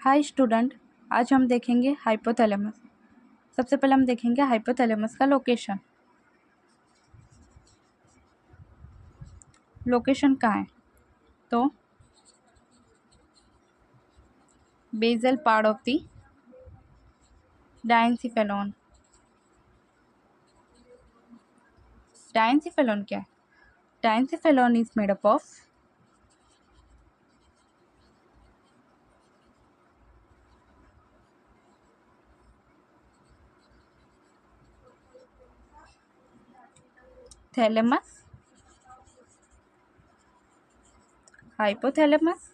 Hi student, आज हम देखेंगे हाइपोथैलेमस। सबसे पहले हम देखेंगे हाइपोथैलेमस का लोकेशन। लोकेशन कहाँ है? तो basal part of the diencephalon. Diencephalon क्या है? Diencephalon is made up of thalamus, hypothalamus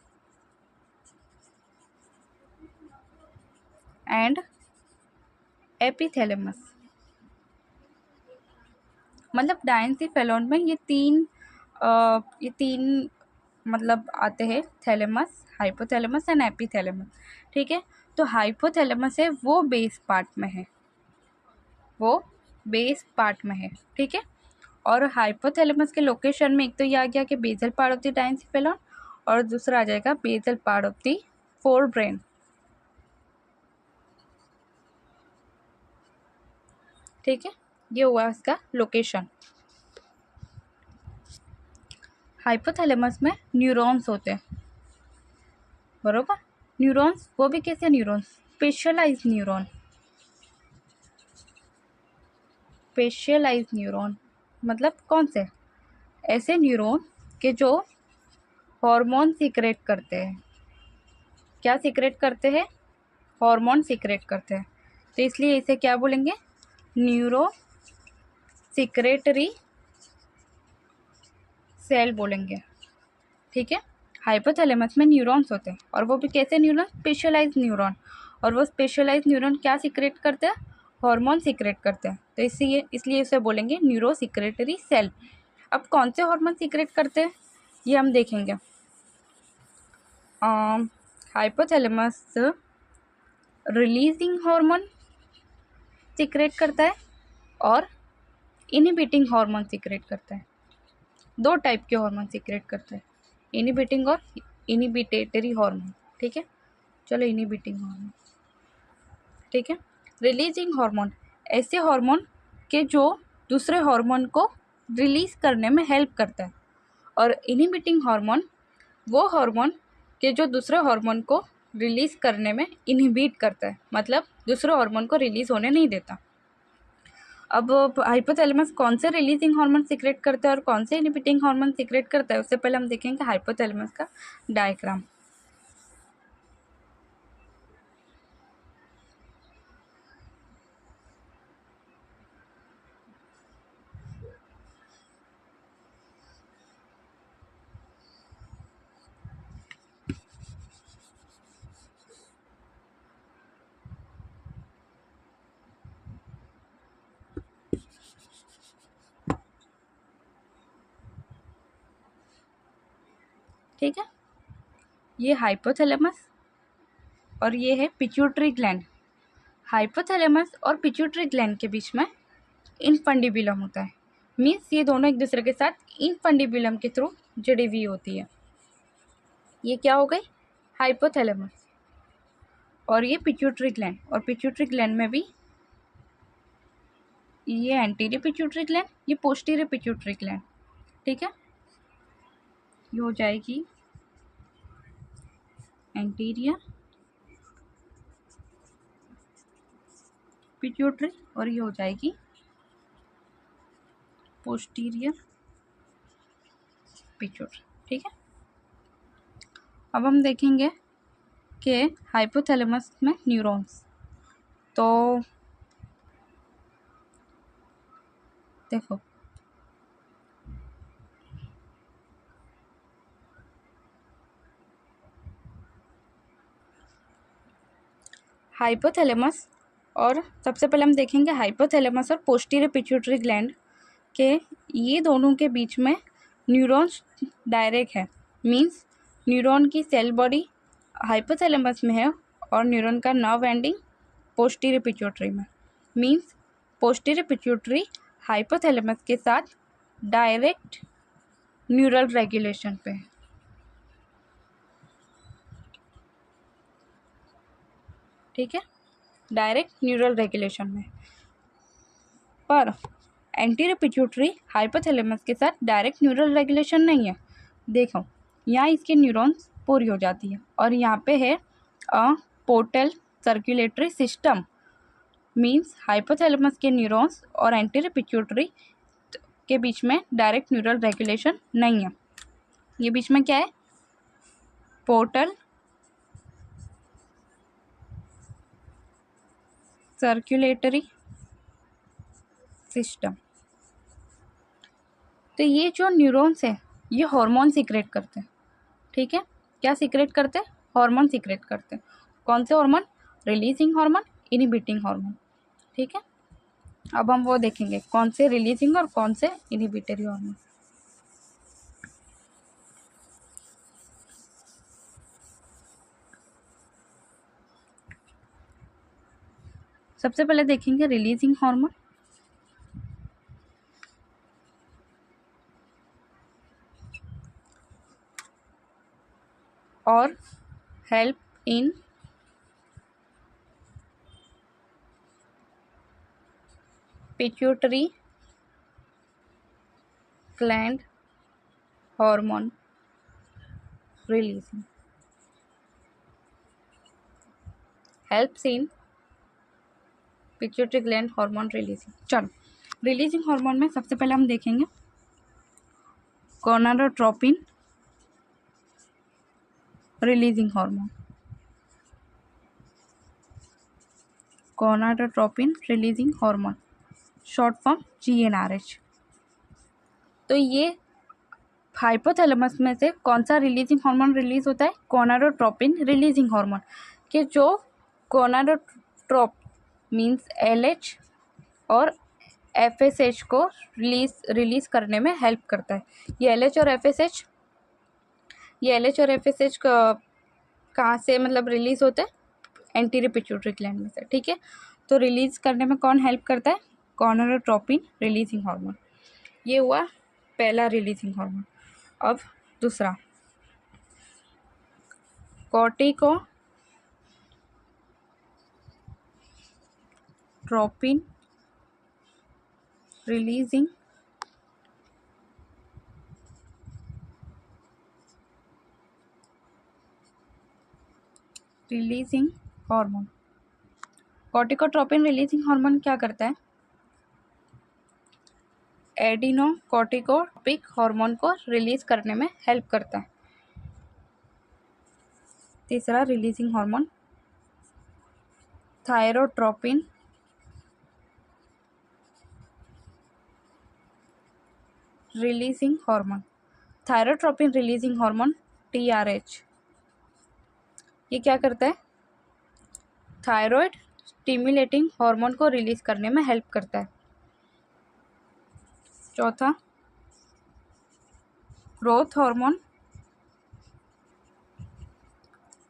and epithalamus. मतलब डायंसिफेलॉन में ये तीन मतलब आते हैं, थैलेमस, हाइपोथैलेमस एंड एपिथैलेमस। ठीक है, तो हाइपोथैलेमस है वो बेस पार्ट में है, वो बेस पार्ट में है। ठीक है, और हाइपोथैलेमस के लोकेशन में एक तो ये आ गया कि basal part of the diencephalon, और दूसरा आ जाएगा basal part of the forebrain. ठीक है, ये हुआ इसका लोकेशन। हाइपोथैलेमस में न्यूरॉन्स होते हैं, बरोबर। न्यूरॉन्स, वो भी कैसे neurons? Specialize neuron. Specialize neuron मतलब कौन से? ऐसे न्यूरॉन के जो हार्मोन सीक्रेट करते हैं। क्या सीक्रेट करते हैं? हार्मोन सीक्रेट करते हैं, तो इसलिए इसे क्या बोलेंगे? न्यूरो सीक्रेटरी सेल बोलेंगे। ठीक है, हाइपोथैलेमस में न्यूरॉन्स होते हैं, और वो भी कैसे न्यूरॉन? Specialize neuron. और वो स्पेशलाइज न्यूरॉन क्या सीक्रेट करते हैं? हार्मोन सीक्रेट करते हैं, तो इसलिए इसे बोलेंगे न्यूरो सीक्रेटरी सेल। अब कौन से हार्मोन सीक्रेट करते हैं ये हम देखेंगे। हाइपोथैलेमस रिलीजिंग हार्मोन सीक्रेट करता है और इनहिबिटिंग हार्मोन सीक्रेट करता है। दो टाइप के हार्मोन सीक्रेट करता है, इनहिबिटिंग और इनहिबिटेटरी हार्मोन। ठीक है, चलो इनहिबिटिंग हार्मोन। ठीक है, रिलीजिंग हार्मोन ऐसे हार्मोन के जो दूसरे हार्मोन को रिलीज करने में हेल्प करता है, और इनहिबिटिंग हार्मोन वो हार्मोन के जो दूसरे हार्मोन को रिलीज करने में इनहिबिट करता है, मतलब दूसरे हार्मोन को रिलीज होने नहीं देता। अब हाइपोथैलेमस कौन से रिलीजिंग हार्मोन सीक्रेट करता है और कौन से इनहिबिटिंग हार्मोन सीक्रेट करता है, उससे पहले हम देखेंगे हाइपोथैलेमस का डायग्राम। ठीक है, ये हाइपोथैलेमस और ये है पिट्यूटरी ग्लैंड। हाइपोथैलेमस और पिट्यूटरी ग्लैंड के बीच में इनफंडिबुलम होता है, मीन्स ये दोनों एक दूसरे के साथ इनफंडिबुलम के थ्रू जुड़ी हुई होती है। ये क्या हो गई? हाइपोथैलेमस। और ये पिट्यूटरी ग्लैंड, और पिट्यूटरी ग्लैंड में भी ये एंटीरियर पिट्यूटरी ग्लैंड, ये पोस्टीरियर पिट्यूटरी ग्लैंड। ठीक है, ये हो जाएगी एंटीरियर पिट्यूटरी और ये हो जाएगी पोस्टीरियर पिट्यूटरी। ठीक है, अब हम देखेंगे कि हाइपोथैलेमस में न्यूरॉन्स। तो देखो, हाइपोथैलेमस और सबसे पहले हम देखेंगे हाइपोथैलेमस और पोस्टीरियर पिट्यूटरी ग्लैंड के ये दोनों के बीच में न्यूरॉन्स डायरेक्ट है, मींस न्यूरॉन की सेल बॉडी हाइपोथैलेमस में है और न्यूरॉन का नर्व एंडिंग पोस्टीरियर पिट्यूटरी में। मींस पोस्टीरियर पिट्यूटरी हाइपोथैलेमस के साथ डायरेक्ट न्यूरल रेगुलेशन पे है। ठीक है, डायरेक्ट न्यूरल रेगुलेशन में। पर एंटीरियर पिट्यूटरी हाइपोथैलेमस के साथ डायरेक्ट न्यूरल रेगुलेशन नहीं है। देखो यहाँ इसके न्यूरॉन्स पूरी हो जाती है और यहाँ पे है portal circulatory system, means hypothalamus के न्यूरॉन्स और एंटीरियर पिट्यूटरी के बीच में डायरेक्ट न्यूरल रेगुलेशन नहीं है। ये बीच में क्या है, पोर्टल सर्कुलेटरी सिस्टम। तो ये जो न्यूरॉन्स है ये हार्मोन सीक्रेट करते हैं। ठीक है, क्या सीक्रेट करते हैं, हार्मोन सीक्रेट करते हैं। कौन से hormone, releasing hormone, inhibiting hormone. ठीक है, अब हम वो देखेंगे कौन से रिलीजिंग और कौन से इनहिबिटरी हार्मोन। सबसे पहले देखेंगे रिलीजिंग हार्मोन। और help in pituitary gland hormone releasing, helps in pituitary gland hormone releasing. चलो, रिलीजिंग हार्मोन में सबसे पहले हम देखेंगे gonadotropin releasing hormone. Gonadotropin releasing hormone, short form GnRH। तो ये हाइपोथैलेमस में से कौन सा रिलीजिंग हार्मोन रिलीज होता है, गोनाडोट्रोपिन रिलीजिंग हार्मोन, कि जो गोनाडोट्रोप मींस LH और FSH को रिलीज करने में हेल्प करता है। ये LH और FSH, ये LH और FSH कहाँ से मतलब रिलीज होते हैं, एंटीरियर पिट्यूटरी ग्लैंड में से। ठीक है, तो रिलीज करने में कौन हेल्प करता है, गोनाडोट्रोपिन रिलीजिंग हार्मोन। ये हुआ पहला रिलीजिंग हार्मोन। अब दूसरा corticotropin releasing hormone. Corticotropin releasing hormone क्या करता है, एडिनोकॉर्टिकोट्रोपिक हार्मोन को रिलीज करने में हेल्प करता है। तीसरा releasing hormone thyrotropin releasing hormone, thyrotropin releasing hormone TRH। ये क्या करता है, थायराइड स्टिमुलेटिंग हार्मोन को रिलीज करने में हेल्प करता है। चौथा ग्रोथ हार्मोन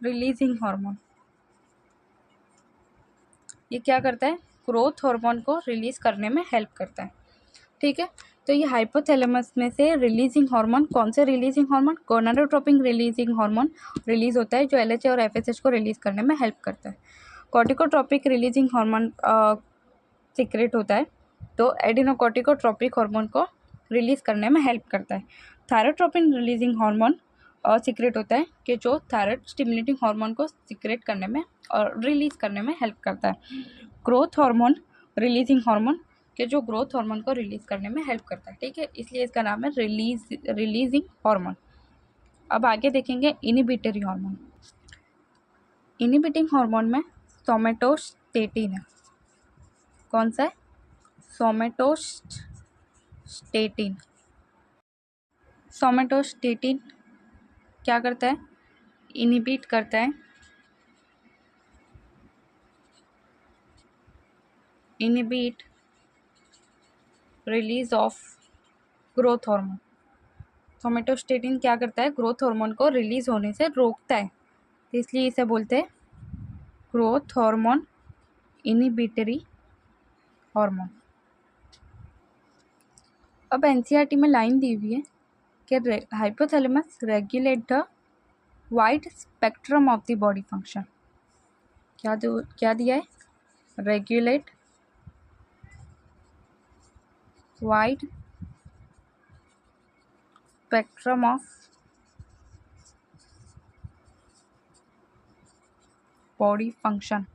रिलीजिंग हार्मोन। ये क्या करता है, ग्रोथ हार्मोन को रिलीज करने में हेल्प करता है। ठीक है, तो ये हाइपोथैलेमस में से रिलीजिंग हार्मोन, कौन से releasing hormone, gonadotropin releasing hormone release होता है जो LH और FSH को रिलीज करने में हेल्प करता है। कॉर्टिकोट्रोपिक रिलीजिंग हार्मोन सीक्रेट होता है तो एडिनोकॉर्टिकोट्रोपिक हार्मोन को रिलीज करने में हेल्प करता है। थायरोट्रोपिन रिलीजिंग हार्मोन सीक्रेट होता है कि जो थायराइड स्टिमुलेटिंग हार्मोन को सीक्रेट करने में और रिलीज करने में हेल्प करता है। ग्रोथ हार्मोन रिलीजिंग हार्मोन कि जो ग्रोथ हार्मोन को रिलीज करने में हेल्प करता है। ठीक है, इसलिए इसका नाम है रिलीजिंग हार्मोन। अब आगे देखेंगे इनहिबिटरी हार्मोन। इनहिबिटिंग हार्मोन में सोमेटोस्टेटिन है। कौन सा है, सोमेटोस्टेटिन। सोमेटोस्टेटिन क्या करता है, इनहिबिट करता है inhibit release of growth hormone. Somatostatin क्या करता है, ग्रोथ हार्मोन को रिलीज होने से रोकता है, तो इसलिए इसे बोलते हैं ग्रोथ हार्मोन इनहिबिटरी हार्मोन। अब NCERT में लाइन दी हुई है कि hypothalamus regulate the wide spectrum of the body function. क्या दिया है, regulate wide spectrum of body function.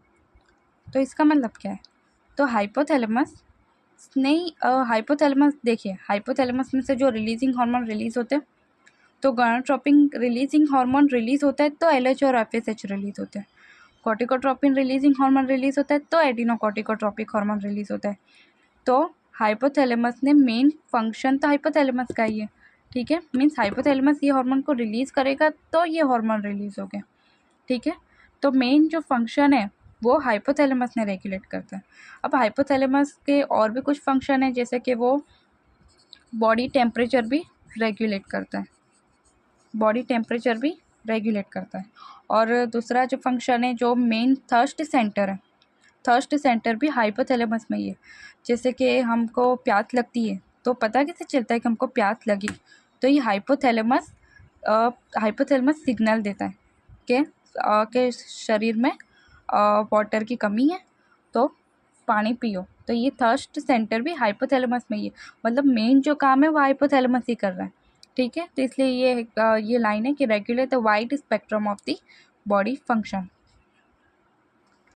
तो इसका मतलब क्या है, तो हाइपोथैलेमस नहीं, हाइपोथैलेमस देखिए, हाइपोथैलेमस में से जो रिलीजिंग हार्मोन रिलीज होते हैं, तो गोनाडोट्रोपिन रिलीजिंग हार्मोन रिलीज होता है तो एलएच और एफएसएच रिलीज होते हैं। कॉर्टिकोट्रोपिन रिलीजिंग हार्मोन रिलीज होता है तो एडिनोकॉर्टिकोट्रोपिक हार्मोन रिलीज होता है। तो हाइपोथैलेमस ने मेन फंक्शन तो हाइपोथैलेमस का ही है, ठीक है, मीन्स हाइपोथैलेमस ये हार्मोन को रिलीज करेगा तो ये हार्मोन रिलीज हो गया, ठीक है। तो मेन जो फंक्शन है वो हाइपोथैलेमस ने रेगुलेट करता है। अब हाइपोथैलेमस के और भी कुछ फंक्शन है, जैसे कि वो बॉडी टेम्परेचर भी रेगुलेट करता है, बॉडी टेम्परेचर भी रेगुलेट करता है। और दूसरा जो फंक्शन है, जो मेन थर्स्ट सेंटर है, थर्स्ट सेंटर भी हाइपोथैलेमस में ही है। जैसे कि हमको प्यास लगती है तो पता कैसे चलता है कि हमको प्यास लगी, तो ये हाइपोथैलेमस सिग्नल देता है कि शरीर में वाटर की कमी है तो पानी पियो। तो ये थर्स्ट सेंटर भी हाइपोथैलेमस में ही है, मतलब मेन जो काम है वो हाइपोथैलेमस ही कर रहा है, ठीक है। तो इसलिए ये लाइन है कि regulate the wide spectrum of the body function.